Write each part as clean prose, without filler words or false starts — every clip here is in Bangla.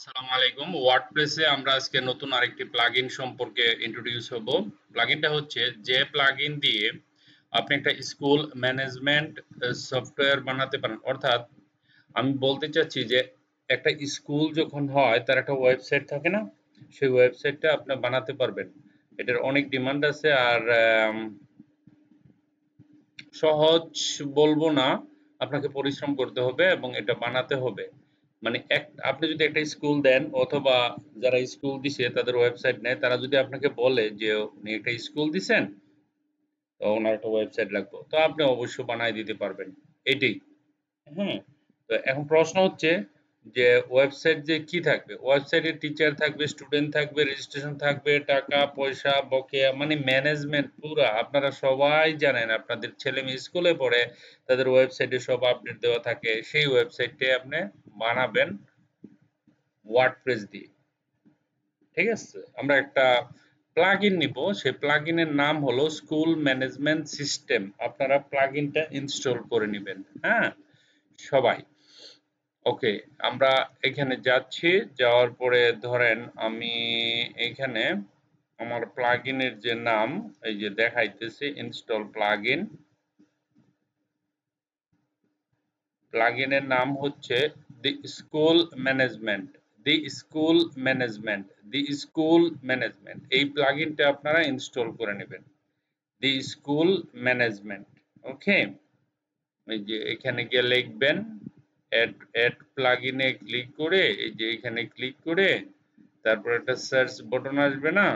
আসসালামু আলাইকুম। ওয়ার্ডপ্রেসে আমরা আজকে নতুন আরেকটি প্লাগইন সম্পর্কে ইন্ট্রোডিউস হব। প্লাগইনটা হচ্ছে যে প্লাগইন দিয়ে আপনি একটা স্কুল ম্যানেজমেন্ট সফটওয়্যার বানাতে পারেন। অর্থাৎ আমি বলতে চাচ্ছি যে একটা স্কুল যখন হয় তার একটা ওয়েবসাইট থাকে না? সেই ওয়েবসাইটটা আপনি বানাতে পারবেন। এটার অনেক ডিমান্ড আছে আর সহজ বলবো না, আপনাকে পরিশ্রম করতে হবে এবং এটা বানাতে হবে। মানে আপনি যদি একটা স্কুল দেন অথবা যারা স্কুল দিছে তাদের ওয়েবসাইট নেয়, তারা যদি আপনাকে বলে যে উনি একটা স্কুল দিছেন, তো ওনার একটা ওয়েবসাইট লাগবে, তো আপনি অবশ্যই বানায় দিতে পারবেন। এটাই। হুম। তো এখন প্রশ্ন হচ্ছে যে ওয়েবসাইট যে কি থাকবে? ওয়েবসাইটে টিচার থাকবে, স্টুডেন্ট থাকবে, রেজিস্ট্রেশন থাকবে, টাকা পয়সা বকেয়া মানে ম্যানেজমেন্ট পুরা। আপনারা সবাই জানেন আপনাদের ছেলে মেয়ে স্কুলে পড়ে, তাদের ওয়েবসাইটে সব আপডেট দেওয়া থাকে। সেই ওয়েবসাইটে আপনি বানাবেন ওয়ার্ডপ্রেস দিয়ে। ঠিক আছে? আমরা একটা প্লাগইন নিব। সেই প্লাগইনের নাম হলো স্কুল ম্যানেজমেন্ট সিস্টেম। আপনারা প্লাগইনটা ইনস্টল করে নিবেন। হ্যাঁ? সবাই। ওকে, আমরা এখানে যাচ্ছি। যাওয়ার পরে ধরেন আমি এইখানে আমার প্লাগইনের যে নাম এই যে দেখাইতেছি ইনস্টল প্লাগইন। প্লাগইনের নাম হচ্ছে the school management. The school management. The school management. এই প্লাগইনটা আপনারা ইনস্টল করে নেবেন। The school management. ওকে? এই যে এখানে গিয়ে লিখবেন অ্যাড অ্যাড প্লাগইনে ক্লিক করে এই যে এখানে ক্লিক করে তারপর একটা সার্চ বাটন আসবে না?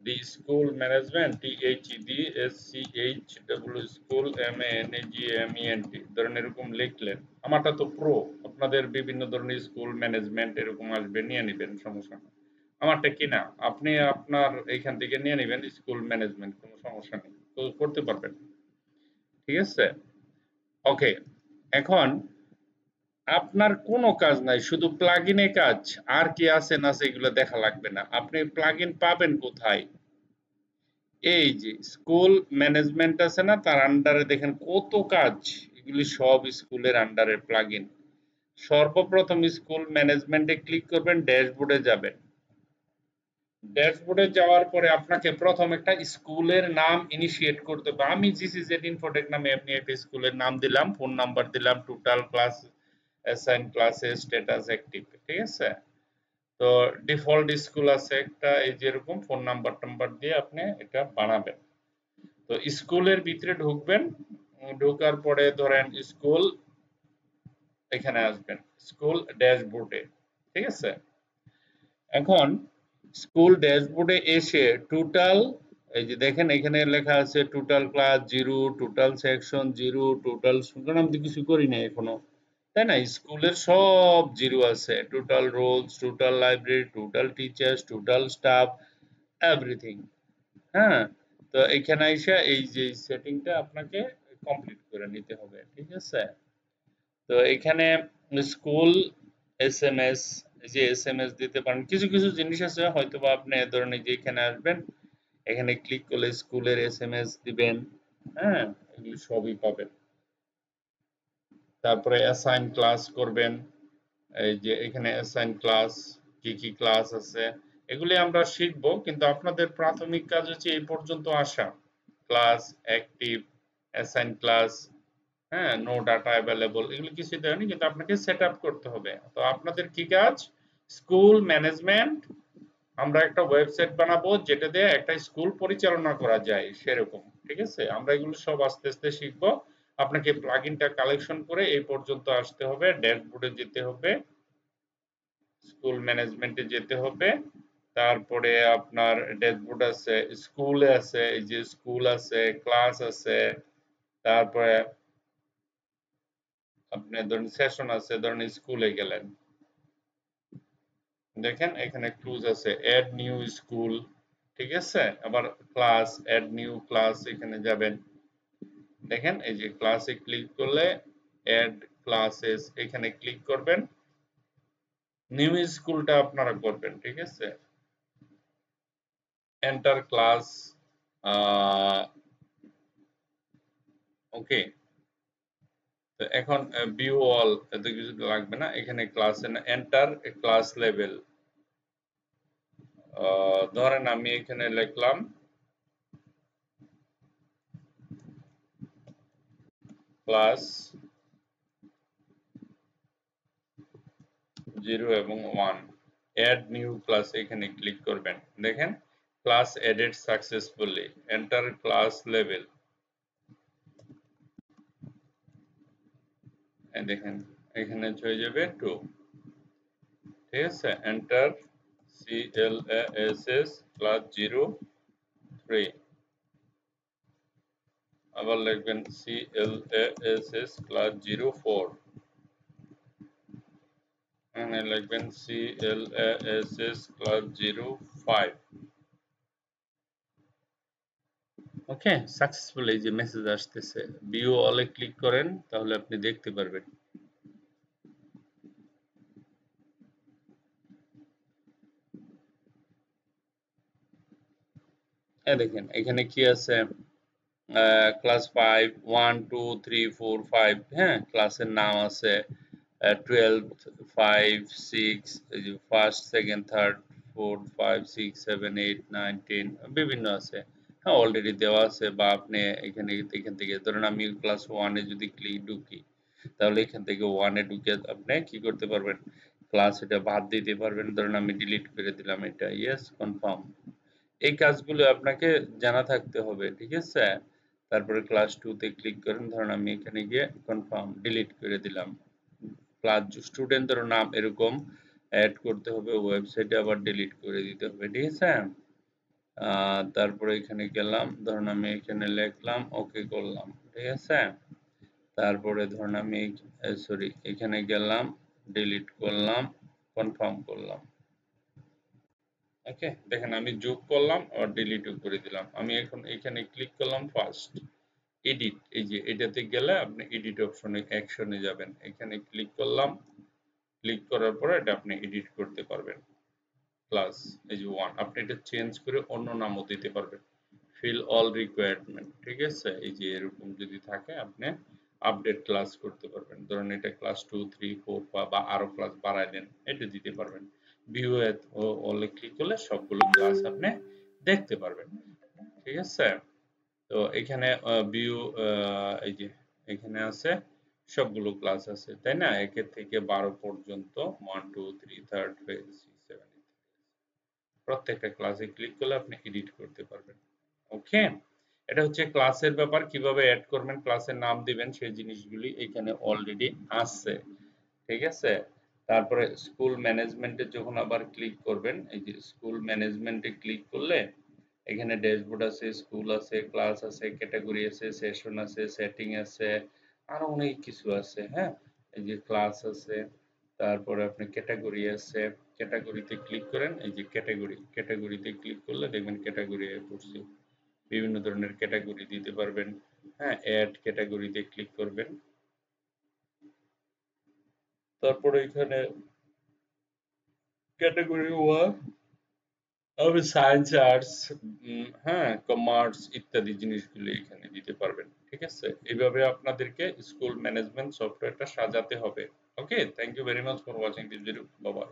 দি school management THEDSCHW school MANAGMENT ধরেন এরকম লিখলেন। আমারটা তো প্রো, আপনাদের বিভিন্ন ধরনের স্কুল ম্যানেজমেন্ট এরকম আসবে, নিয়ে নেবেন, সমস্যা নেই। আমারটা কি না, আপনি আপনার এইখান থেকে নিয়ে নেবেন স্কুল ম্যানেজমেন্ট, কোনো সমস্যা নেই, তো করতে পারবেন। ঠিক আছে? ওকে, এখন আপনার কোনো কাজ নাই, শুধু প্লাগইনে কাজ। আর কি আছে না আছে এগুলো দেখা লাগবে না। আপনি প্লাগইন পাবেন কোথায়? এই যে স্কুল ম্যানেজমেন্ট আছে না, তার আন্ডারে দেখেন কত কাজ। এগুলি সব স্কুলের আন্ডারে প্লাগইন। সর্বপ্রথম স্কুল ম্যানেজমেন্টে ক্লিক করবেন, ড্যাশবোর্ডে যাবেন। ড্যাশবোর্ডে যাওয়ার পরে আপনাকে প্রথম একটা স্কুলের নাম ইনিশিয়েট করতে হবে। আমি জিসিজেড ইনফোটেক নামে আপনি একটা স্কুলের নাম দিলাম, ফোন নাম্বার দিলাম, total class, assign classes, status active. ঠিক আছে? তো ডিফল্ট স্কুল আছে একটা, এই যেরকম ফোন নাম্বার টাম্বার দিয়ে আপনি এটা বানাবেন। তো স্কুলের ভিতরে ঢুকবেন। ঢোকার পরে ধরেন স্কুল, এখানে আসবেন স্কুল ড্যাশবোর্ডে। ঠিক আছে? এখন স্কুল ড্যাশবোর্ডে এসে টোটাল, এই যে দেখেন এখানে লেখা আছে total class zero, total section zero, total, কারণ আমি তো কিছু করি না এখনো, তাই না? স্কুলের সব জিরো আছে, total rolls, total library, total teachers, total staff, everything. হ্যাঁ? তো এইখানে এসে এই যে সেটিংটা আপনাকে কমপ্লিট করে নিতে হবে। ঠিক আছে? তো এখানে স্কুল এসএমএস, এই যে এসএমএস দিতে পারেন। কিছু কিছু জিনিস আছে হয়তোবা আপনি ধরেন এই যে এখানে আসবেন, এখানে ক্লিক করলে স্কুলের এসএমএস দিবেন। হ্যাঁ? এগুলি সবই পাবেন। তারপরে অ্যাসাইন ক্লাস করবেন। এই যে এখানে অ্যাসাইন ক্লাস, কি কি ক্লাস আছে এগুলি আমরা শিখবো, কিন্তু আপনাদের প্রাথমিক কাজ হচ্ছে এই পর্যন্ত আসা। ক্লাস, অ্যাক্টিভ, অ্যাসাইন ক্লাস, হ্যাঁ, নো ডাটা অ্যাভেলেবল, এগুলো কিছু দেয়নি, কিন্তু আপনাকে সেট আপ করতে হবে। তো আপনাদের কি কাজ? School management. আমরা একটা ওয়েবসাইট বানাবো যেটা দিয়ে একটা স্কুল পরিচালনা করা যায় সেরকম। ঠিক আছে? আমরা এগুলো সব আস্তে আস্তে শিখবো। আপনাকে প্লাগইনটা কালেকশন করে এই পর্যন্ত আসতে হবে, ড্যাশবোর্ডে যেতে হবে, স্কুল ম্যানেজমেন্টে যেতে হবে। তারপরে আপনার ড্যাশবোর্ড আছে, স্কুলে আছে, এই যে স্কুল আছে, ক্লাস আছে, তারপরে আপনি ধরেন সেশন আছে, ধরেন স্কুলে গেলেন, দেখেন এখানে ক্লুজ আছে অ্যাড নিউ স্কুল। ঠিক আছে? আবার ক্লাস, অ্যাড নিউ ক্লাস, এখানে যাবেন। দেখেন এই যে ক্লাসে ক্লিক করলে অ্যাড ক্লাসেস, এখানে ক্লিক করবেন, নিউ স্কুলটা আপনারা করবেন। ঠিক আছে? এন্টার ক্লাস, ওকে, তো এখন ভিউ অল এত কিছু লাগবে না, এখানে ক্লাস এন্টার ক্লাস লেভেল। ধরেন আমি এখানে লিখলাম ক্লাস 0 এবং 1, অ্যাড নিউ ক্লাস, এখানে ক্লিক করবেন। দেখেন class added successfully, enter class level, দেখেন এখানে হয়ে যাবে 2। ঠিক আছে, এন্টার CLASS ক্লাস 0 3, আবার লিখবেন CLASS ক্লাস 0 4, এখানে লিখবেন CLASS ক্লাস 0 5। ওকে, সাকসেসফুল এই যে মেসেজ আসতেছে। ভিউ অলে ক্লিক করেন তাহলে আপনি দেখতে পারবেন। দেখেন এখানে কি আছে, ক্লাস 5 1 2 3 4 5, হ্যাঁ ক্লাসের নাম আছে 12 5 6, এই যে ফার্স্ট সেকেন্ড থার্ড ফোর্থ 5 6 7 8 9 10 বিভিন্ন আছে। হ্যাঁ অলরেডি দেওয়া আছে, বা আপনি এখান থেকে ধরুন আমি ক্লাস 1 এ যদি ঢুকি, তাহলে এখান থেকে 1 এ ঢুকে আপনি কি করতে পারবেন, ক্লাস এটা বাদ দিতে পারবেন। ধরুন আমি ডিলিট করে দিলাম এটা, ইয়েস কনফার্ম। এই কাজগুলো আপনাকে জানা থাকতে হবে, ঠিক আছে। তারপরে ক্লাস 2 তে ক্লিক করেন, ধরুন আমি এখানে গিয়ে কনফার্ম ডিলিট করে দিলাম। ক্লাস স্টুডেন্টদের নাম এরকম অ্যাড করতে হবে, ওয়েবসাইটে আবার ডিলিট করে দিতে হবে, ঠিক আছে। তারপরে এখানে গেলাম, ধরুন আমি এখানে লিখলাম ওকে করলাম, ঠিক আছে। তারপরে ধরুন আমি সরি এখানে গেলাম, ডিলিট করলাম, কনফার্ম করলাম। ওকে, দেখেন আমি যোগ করলাম আর ডিলিটও করে দিলাম। আমি এখন এখানে ক্লিক করলাম ফার্স্ট এডিট, এই যে এটাতে গেলে আপনি এডিট অপশনে অ্যাকশনে যাবেন, এখানে ক্লিক করলাম। ক্লিক করার পরে এটা আপনি এডিট করতে পারবেন। প্লাস এই যে 1, আপনি এটা চেঞ্জ করে অন্য নামও দিতে পারবেন। ফিল অল রিকোয়ারমেন্ট, ঠিক আছে। এই যে এরকম যদি থাকে আপনি আপডেট ক্লাস করতে পারবেন। ধরুন এটা ক্লাস 2 3 4 বা আরো ক্লাস বাড়ায় দেন, এটা দিতে পারবেন। ভিউ এট অলে ক্লিক করলে সবগুলো ক্লাস আপনি দেখতে পারবেন, ঠিক আছে। তো এখানে ভিউ এই যে এখানে আছে সবগুলো ক্লাস আছে, তাই না, 1 থেকে 12 পর্যন্ত 1 2 3 3rd 6 7 প্রত্যেকটা ক্লাসে ক্লিক করলে আপনি এডিট করতে পারবেন। ওকে, এটা হচ্ছে ক্লাসের ব্যাপার, কিভাবে অ্যাড করবেন, ক্লাসের নাম দিবেন, সেই জিনিসগুলি এখানে অলরেডি আছে, ঠিক আছে। তারপরে স্কুল ম্যানেজমেন্টে যখন আবার ক্লিক করবেন, এই যে স্কুল ম্যানেজমেন্টে ক্লিক করলে এখানে ড্যাশবোর্ড আছে, স্কুল আছে, ক্লাস আছে, ক্যাটাগরি আছে, সেশন আছে, সেটিং আছে, আরো অনেক কিছু আছে, হ্যাঁ। এই যে ক্লাস আছে, তারপরে আপনি ক্যাটাগরি আছে, ক্যাটাগরিতে ক্লিক করেন, এই যে ক্যাটাগরিতে ক্লিক করলে দেখবেন ক্যাটাগরি পড়ছে, বিভিন্ন ধরনের ক্যাটাগরি দিতে পারবেন। হ্যাঁ, অ্যাড ক্যাটাগরিতে ক্লিক করবেন। তারপরে এখানে ক্যাটাগরি 1 আমি সায়েন্স আর্টস, হ্যাঁ কমার্স ইত্যাদি জিনিসগুলো এখানে দিতে পারবেন, ঠিক আছে। এইভাবে আপনাদেরকে স্কুল ম্যানেজমেন্ট সফটওয়্যারটা সাজাতে হবে। Okay, thank you very much for watching this video, bye by.